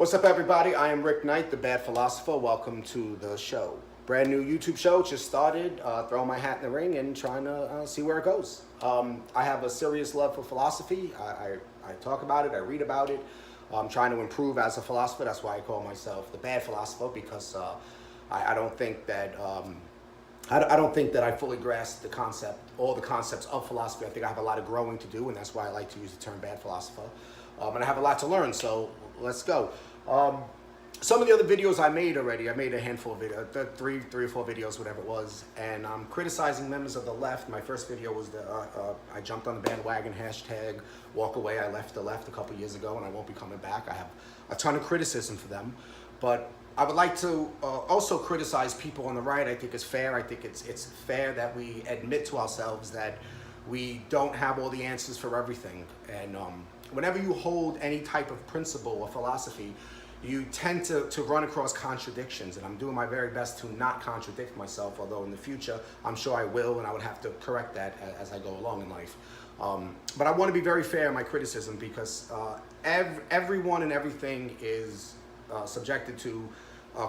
What's up, everybody? I am Rick Knight, the Bad Philosopher. Welcome to the show. Brand new YouTube show, just started. Throwing my hat in the ring and trying to see where it goes. I have a serious love for philosophy. I talk about it, I read about it. I'm trying to improve as a philosopher. That's why I call myself the Bad Philosopher, because I don't think that I don't think that I fully grasp all the concepts of philosophy. I think I have a lot of growing to do, and that's why I like to use the term Bad Philosopher. And I have a lot to learn, so let's go. Some of the other videos I made already, I made a handful of videos, three or four videos, whatever it was, and I'm criticizing members of the left. My first video was I jumped on the bandwagon, hashtag walk away. I left the left a couple years ago, and I won't be coming back. I have a ton of criticism for them, but I would like to also criticize people on the right. I think it's fair. I think it's fair that we admit to ourselves that we don't have all the answers for everything. And whenever you hold any type of principle or philosophy, you tend to run across contradictions. And I'm doing my very best to not contradict myself, although in the future, I'm sure I will, and I would have to correct that as I go along in life. But I want to be very fair in my criticism, because everyone and everything is subjected to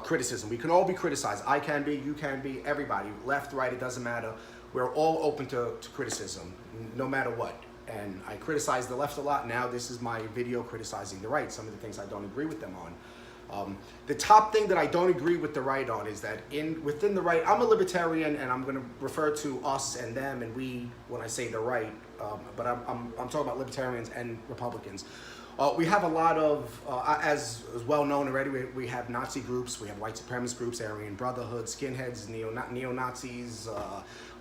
criticism. We can all be criticized. I can be, you can be, everybody, left, right, it doesn't matter. We're all open to criticism, no matter what. And I criticize the left a lot. Now this is my video criticizing the right, some of the things I don't agree with them on. The top thing that I don't agree with the right on is that within the right, I'm a libertarian, and I'm going to refer to us and them and we when I say the right, but I'm talking about libertarians and Republicans. We have a lot of, as well known already, we have Nazi groups, we have white supremacist groups, Aryan Brotherhood, skinheads, neo-Nazis,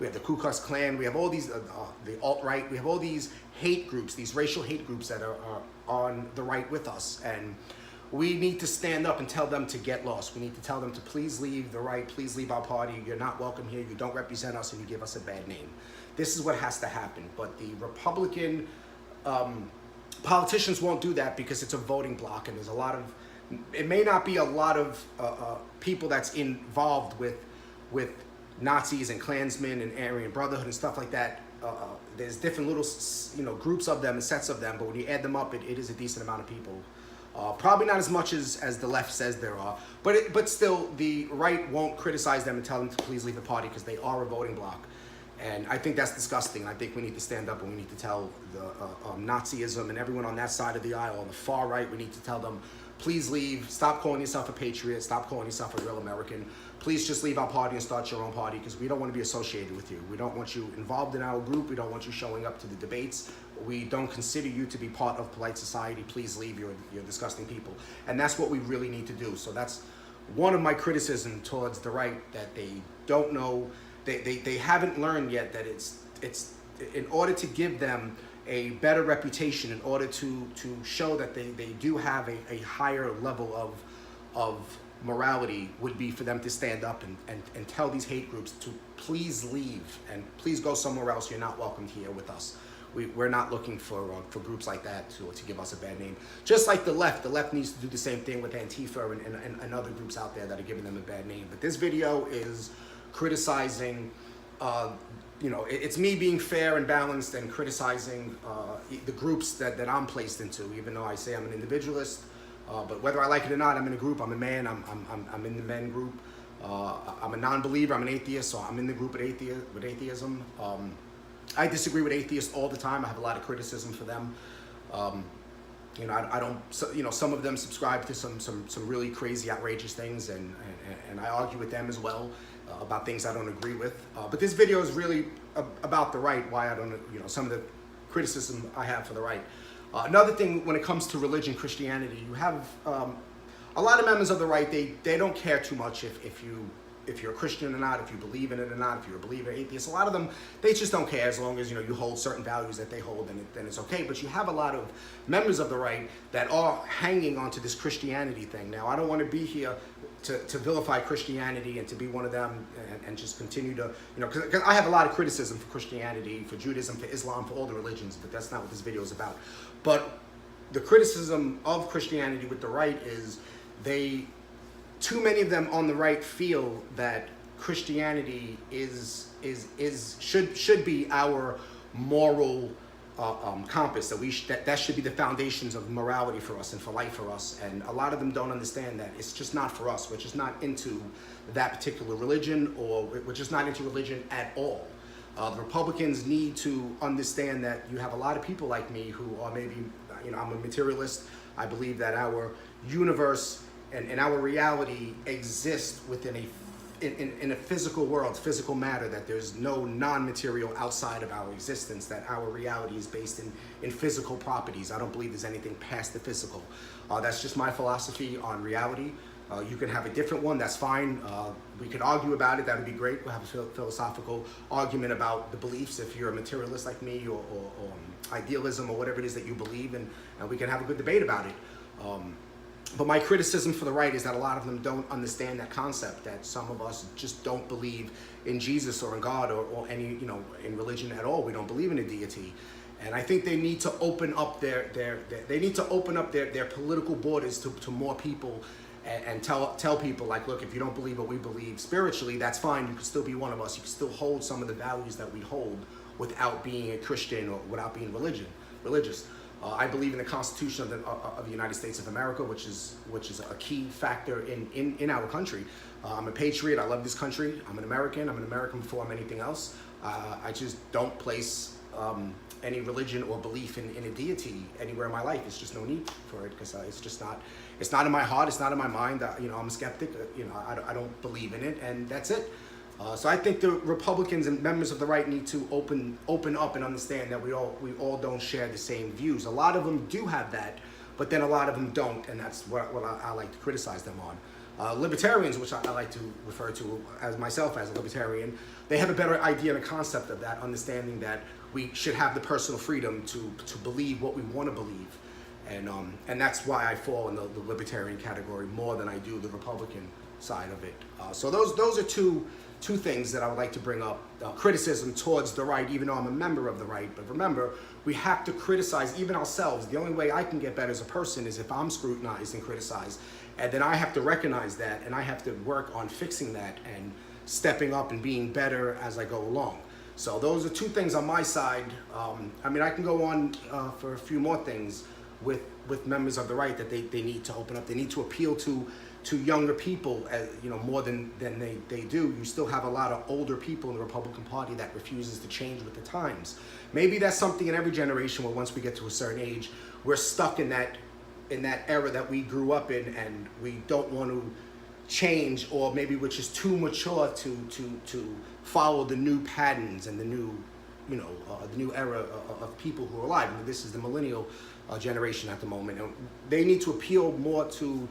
we have the Ku Klux Klan, we have all these, the alt-right, we have all these hate groups, these racial hate groups that are on the right with us. And we need to stand up and tell them to get lost. We need to tell them to please leave the right, please leave our party. You're not welcome here, you don't represent us, and you give us a bad name. This is what has to happen. But the Republican politicians won't do that, because it's a voting block, and there's a lot of, it may not be a lot of people that's involved with Nazis and Klansmen and Aryan Brotherhood and stuff like that. There's different little, groups of them and sets of them, but when you add them up, it is a decent amount of people. Probably not as much as the left says there are, but still, the right won't criticize them and tell them to please leave the party, because they are a voting block. And I think that's disgusting. I think we need to stand up, and we need to tell the Nazism and everyone on that side of the aisle, on the far right, we need to tell them, please leave, stop calling yourself a patriot, stop calling yourself a real American. Please just leave our party and start your own party, because we don't want to be associated with you. We don't want you involved in our group. We don't want you showing up to the debates. We don't consider you to be part of polite society. Please leave, you're disgusting people. And that's what we really need to do. So that's one of my criticism towards the right, that they don't know, they haven't learned yet that it's in order to give them a better reputation, in order to show that they do have a higher level of morality, would be for them to stand up and tell these hate groups to please leave and please go somewhere else. You're not welcomed here with us. We're not looking for groups like that to give us a bad name. Just like the left needs to do the same thing with Antifa and other groups out there that are giving them a bad name. But this video is criticizing, it's me being fair and balanced and criticizing the groups that I'm placed into, even though I say I'm an individualist. But whether I like it or not, I'm in a group, I'm a man, I'm in the men group. I'm a non-believer, I'm an atheist, so I'm in the group with atheism. I disagree with atheists all the time. I have a lot of criticism for them. I don't, some of them subscribe to some really crazy, outrageous things, and I argue with them as well about things I don't agree with. But this video is really about the right, why I don't, some of the criticism I have for the right. Another thing, when it comes to religion, Christianity, you have a lot of members of the right, they don't care too much if you're a Christian or not, if you believe in it or not, if you're a believer, atheist. A lot of them, they just don't care, as long as you hold certain values that they hold, then it's okay. But you have a lot of members of the right that are hanging onto this Christianity thing. Now, I don't want to be here to vilify Christianity and to be one of them and just continue to, because I have a lot of criticism for Christianity, for Judaism, for Islam, for all the religions, but that's not what this video is about. But the criticism of Christianity with the right is too many of them on the right feel that Christianity should be our moral compass that should be the foundations of morality for us and for life for us. And a lot of them don't understand that it's just not for us. We're just not into that particular religion, or we're just not into religion at all. The Republicans need to understand that you have a lot of people like me who are maybe, I'm a materialist. I believe that our universe and our reality exists within in a physical world, physical matter, that there's no non-material outside of our existence, that our reality is based in physical properties. I don't believe there's anything past the physical. That's just my philosophy on reality. You can have a different one, that's fine. We could argue about it, that would be great. We'll have a philosophical argument about the beliefs if you're a materialist like me, or idealism, or whatever it is that you believe in, and we can have a good debate about it. But my criticism for the right is that a lot of them don't understand that concept, that some of us just don't believe in Jesus or in God or any, in religion at all. We don't believe in a deity. And I think they need to open up their political borders to more people, and tell people, like, look, if you don't believe what we believe spiritually, that's fine. You can still be one of us. You can still hold some of the values that we hold without being a Christian or without being religious. I believe in the Constitution of the United States of America, which is a key factor in our country. I'm a patriot. I love this country. I'm an American. I'm an American before I'm anything else. I just don't place any religion or belief in a deity anywhere in my life. It's just no need for it, because it's not in my heart. It's not in my mind. I'm a skeptic. I don't believe in it, and that's it. So I think the Republicans and members of the right need to open up and understand that we all don't share the same views. A lot of them do have that, but then a lot of them don't, and that's what I like to criticize them on. Libertarians, which I like to refer to as myself as a libertarian, they have a better idea and a concept of that, understanding that we should have the personal freedom to believe what we want to believe. And that's why I fall in the libertarian category more than I do the Republican side of it. So those are two things that I would like to bring up. Criticism towards the right, even though I'm a member of the right. But remember, we have to criticize even ourselves. The only way I can get better as a person is if I'm scrutinized and criticized. And then I have to recognize that, and I have to work on fixing that and stepping up and being better as I go along. So those are two things on my side. I can go on for a few more things with members of the right that they need to open up. They need to appeal to younger people, more than they do. You still have a lot of older people in the Republican Party that refuses to change with the times. Maybe that's something in every generation, where once we get to a certain age, we're stuck in that era that we grew up in, and we don't want to change, or maybe we're just too mature to follow the new patterns and the new era of people who are alive. This is the millennial generation at the moment, and they need to appeal more to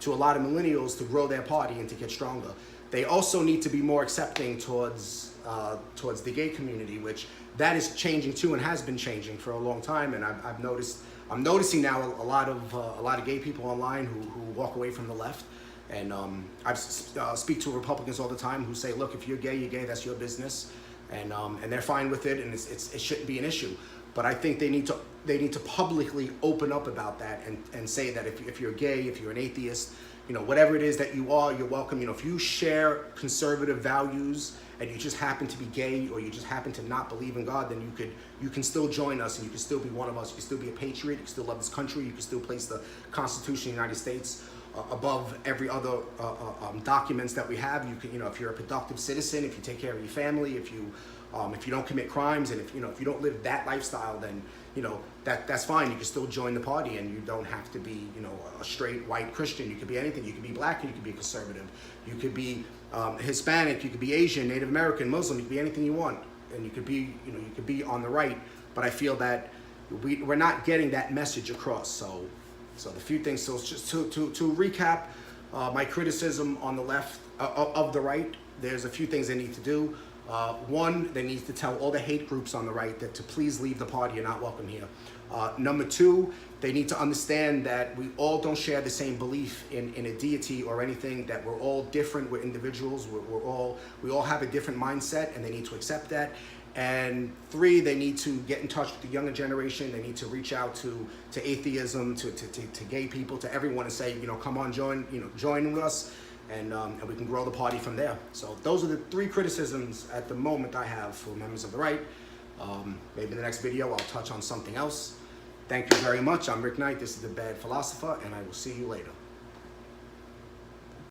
a lot of millennials to grow their party and to get stronger. They also need to be more accepting towards the gay community, which that is changing too, and has been changing for a long time. And I'm noticing now a lot of gay people online who walk away from the left. And I speak to Republicans all the time who say, look, if you're gay, that's your business, and they're fine with it, and it shouldn't be an issue. But I think they need to publicly open up about that and say that if you're gay, if you're an atheist, whatever it is that you are, you're welcome. If you share conservative values and you just happen to be gay, or you just happen to not believe in God, then you can still join us, and you can still be one of us. You can still be a patriot. You can still love this country. You can still place the Constitution of the United States above every other documents that we have. You can, if you're a productive citizen, if you take care of your family, if you don't commit crimes, and if you don't live that lifestyle, then that's fine. You can still join the party, and you don't have to be a straight white Christian. You could be anything. You could be black, and you could be conservative. You could be Hispanic. You could be Asian, Native American, Muslim. You could be anything you want, and you could be on the right. But I feel that we're not getting that message across. So the few things. So just to recap, my criticism on the left of the right. There's a few things they need to do. One, they need to tell all the hate groups on the right that to please leave the party. You're not welcome here. Number two, they need to understand that we all don't share the same belief in a deity or anything, that we're all different. We're individuals. We all have a different mindset, and they need to accept that. And three, they need to get in touch with the younger generation. They need to reach out to atheism, to gay people, to everyone, and say, come on, join with us. And we can grow the party from there. So those are the three criticisms at the moment I have for members of the right. Maybe in the next video I'll touch on something else. Thank you very much. I'm Rick Knight. This is The Bad Philosopher, and I will see you later.